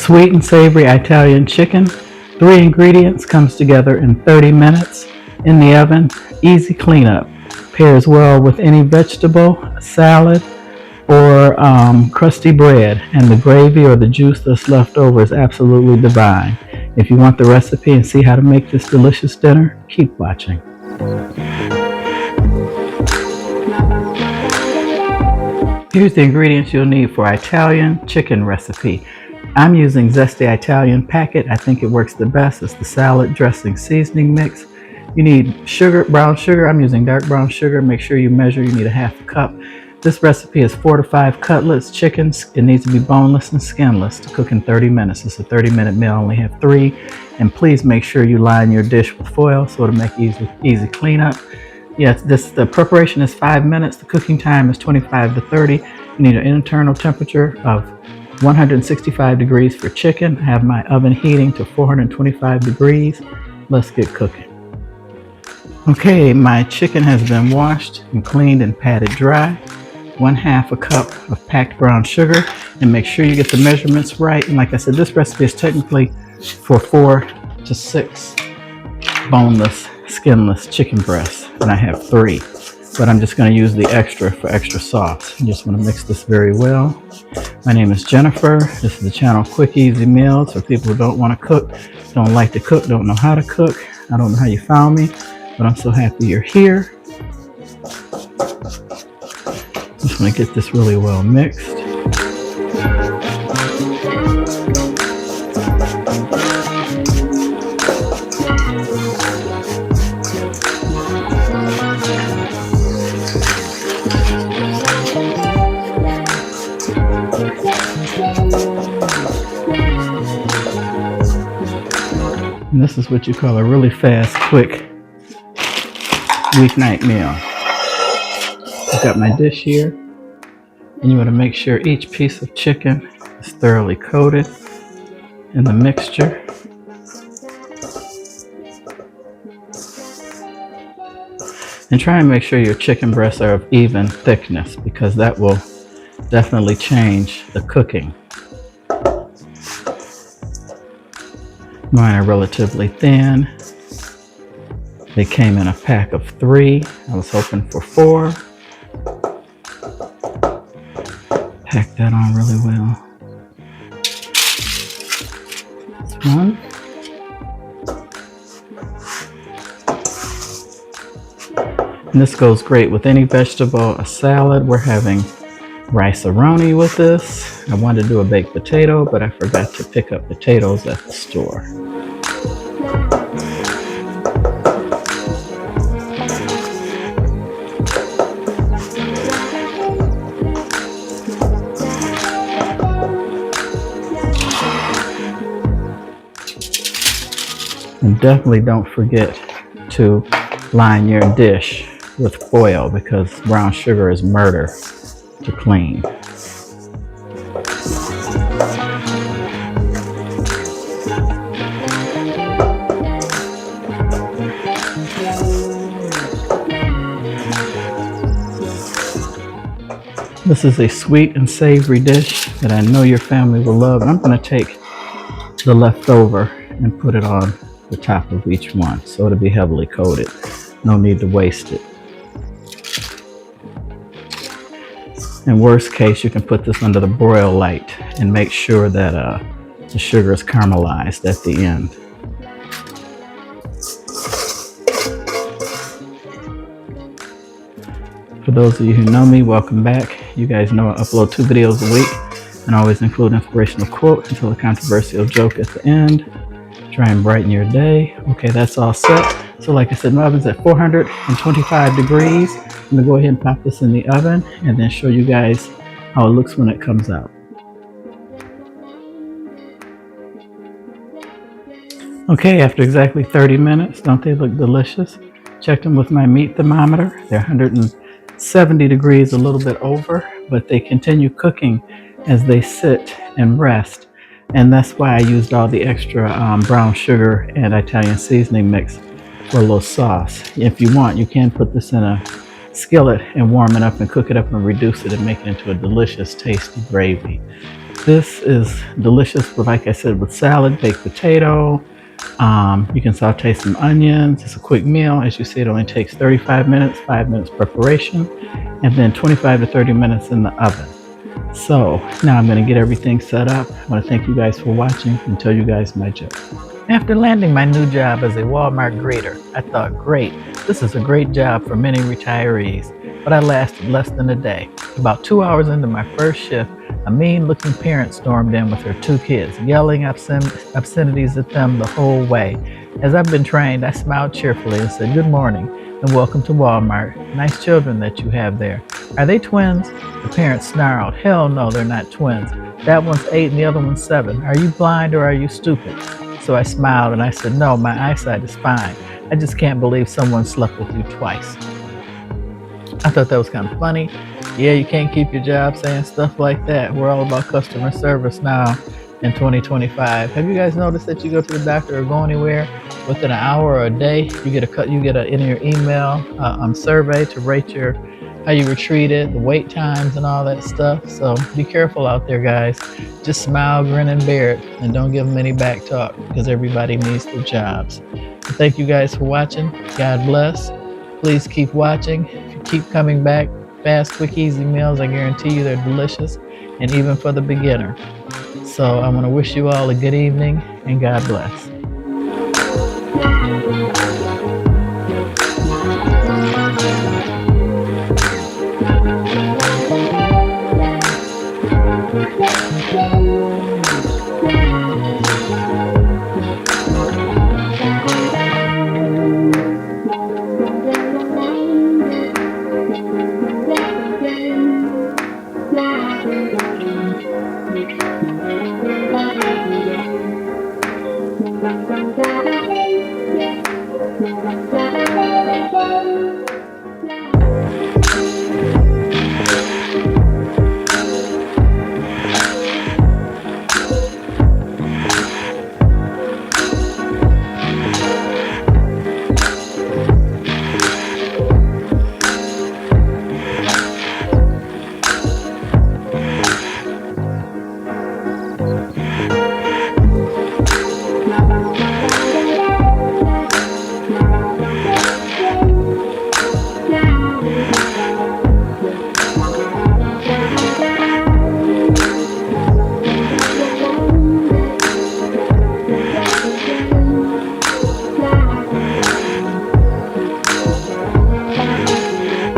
Sweet and savory Italian chicken. 3 ingredients, comes together in 30 minutes in the oven. Easy cleanup. Pairs well with any vegetable, salad, or crusty bread. And the gravy or the juice that's left over is absolutely divine. If you want the recipe and see how to make this delicious dinner, keep watching. Here's the ingredients you'll need for Italian chicken recipe. I'm using Zesty Italian packet. I think it works the best. It's the salad dressing seasoning mix. You need sugar, brown sugar. I'm using dark brown sugar. Make sure you measure. You need a half a cup. This recipe is 4 to 5 cutlets, chickens. It needs to be boneless and skinless to cook in 30 minutes. It's a 30-minute meal. I only have 3. And please make sure you line your dish with foil so it'll make easy cleanup. Yes, the preparation is 5 minutes. The cooking time is 25 to 30. You need an internal temperature of 165 degrees for chicken. I have my oven heating to 425 degrees. Let's get cooking. Okay, my chicken has been washed and cleaned and patted dry. 1/2 a cup of packed brown sugar, and make sure you get the measurements right. And like I said, this recipe is technically for 4 to 6 boneless, skinless chicken breasts, and I have 3. But I'm just going to use the extra for extra sauce. I just want to mix this very well. My name is Jennifer. This is the channel Quick Easy Meals for people who don't want to cook, don't like to cook, don't know how to cook. I don't know how you found me, but I'm so happy you're here. Just want to get this really well mixed. And this is what you call a really fast, quick weeknight meal. I've got my dish here, and you want to make sure each piece of chicken is thoroughly coated in the mixture. And try and make sure your chicken breasts are of even thickness, because that will definitely change the cooking. Mine are relatively thin. They came in a pack of 3. I was hoping for 4. Pack that on really well. That's 1. And this goes great with any vegetable, a salad. We're having rice-a-roni with this. I wanted to do a baked potato, but I forgot to pick up potatoes at the store. And definitely don't forget to line your dish with foil, because brown sugar is murder to clean. This is a sweet and savory dish that I know your family will love, and I'm going to take the leftover and put it on the top of each one, so it'll be heavily coated. No need to waste it. In worst case, you can put this under the broil light and make sure that the sugar is caramelized at the end. For those of you who know me, welcome back. You guys know I upload 2 videos a week and always include an inspirational quote until a controversial joke at the end. Try and brighten your day. Okay, that's all set. So like I said, my oven's at 425 degrees. I'm gonna go ahead and pop this in the oven and then show you guys how it looks when it comes out. Okay, after exactly 30 minutes, don't they look delicious? Checked them with my meat thermometer. They're 170 degrees, a little bit over, but they continue cooking as they sit and rest. And that's why I used all the extra brown sugar and Italian seasoning mix for a little sauce. If you want, you can put this in a skillet and warm it up and cook it up and reduce it and make it into a delicious, tasty gravy. This is delicious, but like I said, with salad, baked potato. You can saute some onions. It's a quick meal. As you see, it only takes 35 minutes, 5 minutes preparation, and then 25 to 30 minutes in the oven. So now I'm going to get everything set up. I want to thank you guys for watching and tell you guys my joke. After landing my new job as a Walmart greeter, I thought, great, this is a great job for many retirees. But I lasted less than a day. About 2 hours into my first shift, a mean-looking parent stormed in with her 2 kids, yelling obscenities at them the whole way. As I've been trained, I smiled cheerfully and said, good morning and welcome to Walmart. Nice children that you have there. Are they twins? The parent snarled, hell no, they're not twins. That one's 8 and the other one's 7. Are you blind or are you stupid? So I smiled and I said, no, my eyesight is fine. I just can't believe someone slept with you twice. I thought that was kind of funny. Yeah, you can't keep your job saying stuff like that. We're all about customer service now in 2025. Have you guys noticed that you go to the doctor or go anywhere within an hour or a day, you get in your email survey to rate how you were treated, the wait times and all that stuff. So be careful out there, guys. Just smile, grin, and bear it, and don't give them any back talk because everybody needs their jobs. Thank you guys for watching. God bless. Please keep watching. If you keep coming back, fast, quick, easy meals, I guarantee you they're delicious, and even for the beginner. So I want to wish you all a good evening, and God bless.